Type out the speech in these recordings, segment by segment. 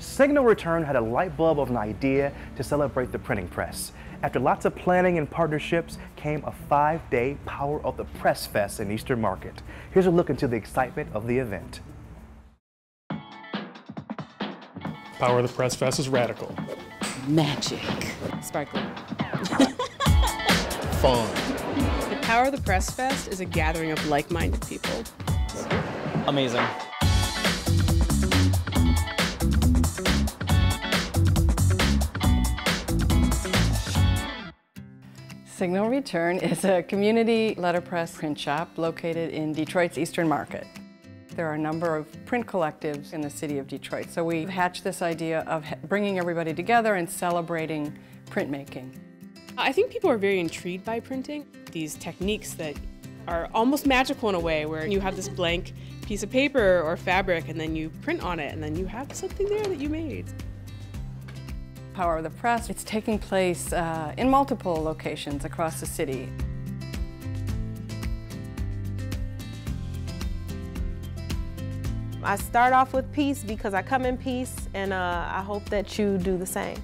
Signal Return had a light bulb of an idea to celebrate the printing press. After lots of planning and partnerships came a 5-day Power of the Press Fest in Eastern Market. Here's a look into the excitement of the event. Power of the Press Fest is radical. Magic. Sparkling. Fun. The Power of the Press Fest is a gathering of like-minded people. Amazing. Signal Return is a community letterpress print shop located in Detroit's Eastern Market. There are a number of print collectives in the city of Detroit, so we've hatched this idea of bringing everybody together and celebrating printmaking. I think people are very intrigued by printing. These techniques that are almost magical in a way, where you have this blank piece of paper or fabric and then you print on it and then you have something there that you made. Power of the Press, it's taking place in multiple locations across the city. I start off with peace because I come in peace, and I hope that you do the same.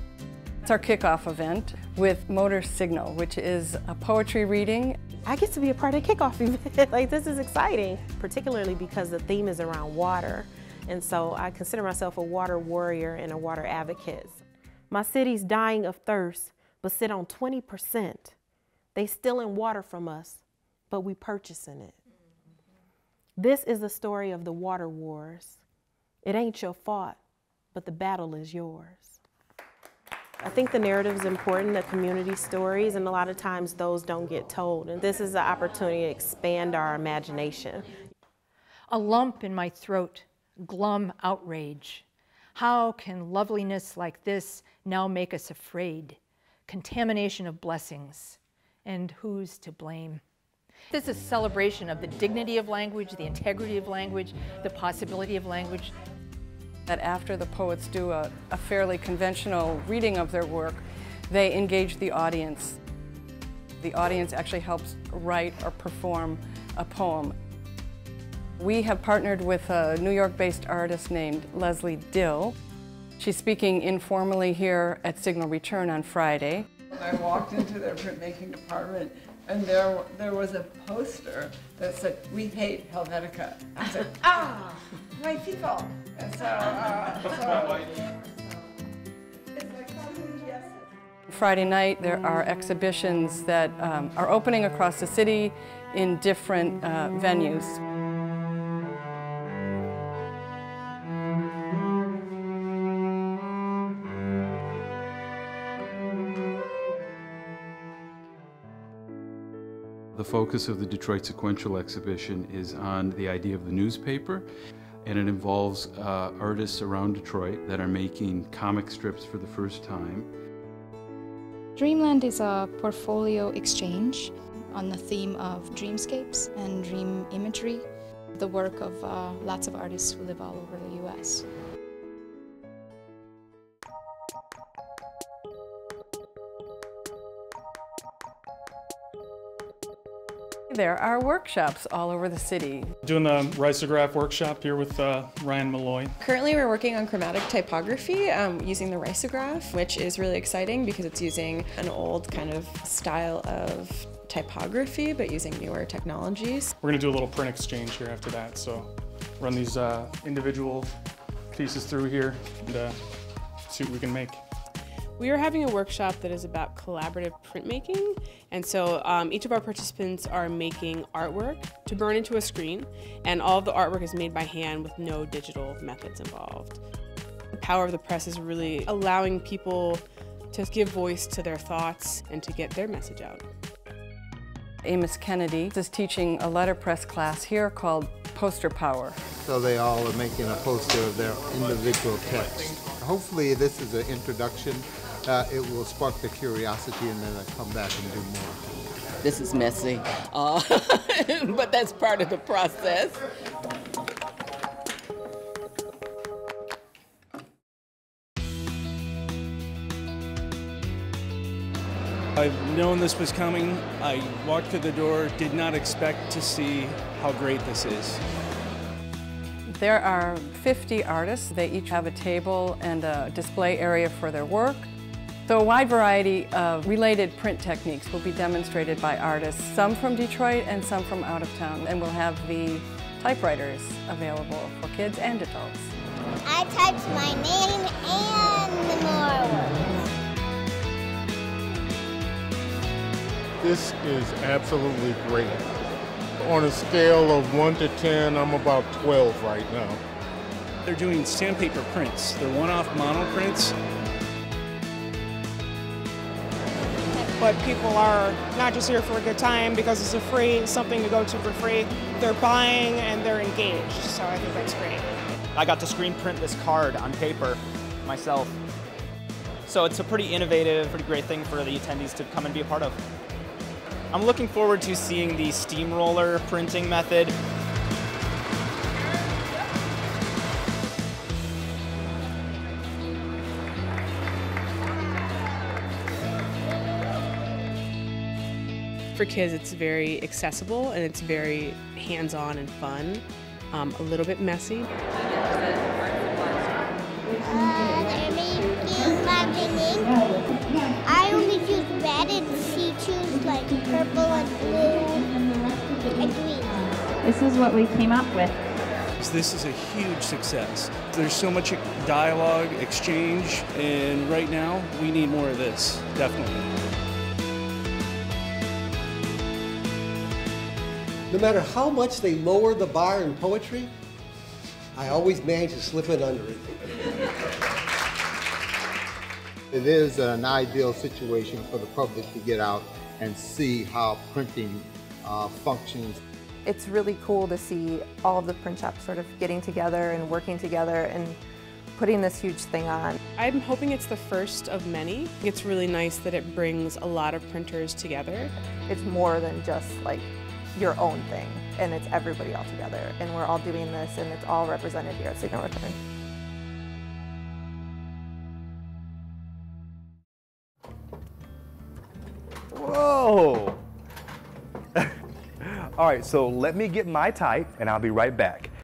It's our kickoff event with Motor Signal, which is a poetry reading. I get to be a part of the kickoff event. Like, this is exciting, particularly because the theme is around water. And so I consider myself a water warrior and a water advocate. My city's dying of thirst, but sit on 20%. They stealing water from us, but we purchasing it. This is the story of the water wars. It ain't your fault, but the battle is yours. I think the narrative is important, the community stories, and a lot of times those don't get told. And this is the opportunity to expand our imagination. A lump in my throat, glum outrage. How can loveliness like this now make us afraid? Contamination of blessings, and who's to blame? This is a celebration of the dignity of language, the integrity of language, the possibility of language. That after the poets do a fairly conventional reading of their work, they engage the audience. The audience actually helps write or perform a poem. We have partnered with a New York-based artist named Leslie Dill. She's speaking informally here at Signal Return on Friday. I walked into their printmaking department, and there was a poster that said, "We hate Helvetica." I said, "Ah, my people!" And so it's like something, yes. Friday night, there are exhibitions that are opening across the city in different venues. The focus of the Detroit Sequential exhibition is on the idea of the newspaper, and it involves artists around Detroit that are making comic strips for the first time. Dreamland is a portfolio exchange on the theme of dreamscapes and dream imagery, the work of lots of artists who live all over the U.S. There are workshops all over the city. Doing the Risograph workshop here with Ryan Malloy. Currently we're working on chromatic typography using the Risograph, which is really exciting because it's using an old kind of style of typography but using newer technologies. We're going to do a little print exchange here after that, so run these individual pieces through here and see what we can make. We are having a workshop that is about collaborative printmaking, and so each of our participants are making artwork to burn into a screen, and all of the artwork is made by hand with no digital methods involved. The power of the press is really allowing people to give voice to their thoughts and to get their message out. Amos Kennedy is teaching a letterpress class here called Poster Power. So they all are making a poster of their individual text. Hopefully this is an introduction. It will spark the curiosity, and then I'll come back and do more. This is messy, but that's part of the process. I've known this was coming. I walked through the door, did not expect to see how great this is. There are 50 artists. They each have a table and a display area for their work. So a wide variety of related print techniques will be demonstrated by artists, some from Detroit and some from out of town. And we'll have the typewriters available for kids and adults. I typed my name and more words. This is absolutely great. On a scale of 1 to 10, I'm about 12 right now. They're doing sandpaper prints. They're one-off mono prints. But people are not just here for a good time because it's something to go to for free. They're buying and they're engaged, so I think that's great. I got to screen print this card on paper myself. So it's a pretty innovative, pretty great thing for the attendees to come and be a part of. I'm looking forward to seeing the steamroller printing method. For kids, it's very accessible and it's very hands-on and fun, a little bit messy. They're making laughing ink. I only choose red and she choose like purple and blue and green. This is what we came up with. This is a huge success. There's so much dialogue, exchange, and right now we need more of this, definitely. No matter how much they lower the bar in poetry, I always manage to slip it under it. It is an ideal situation for the public to get out and see how printing functions. It's really cool to see all of the print shops sort of getting together and working together and putting this huge thing on. I'm hoping it's the first of many. It's really nice that it brings a lot of printers together. It's more than just like your own thing, and it's everybody all together, and we're all doing this, and it's all represented here at Signal Return. Whoa! All right, so let me get my type, and I'll be right back.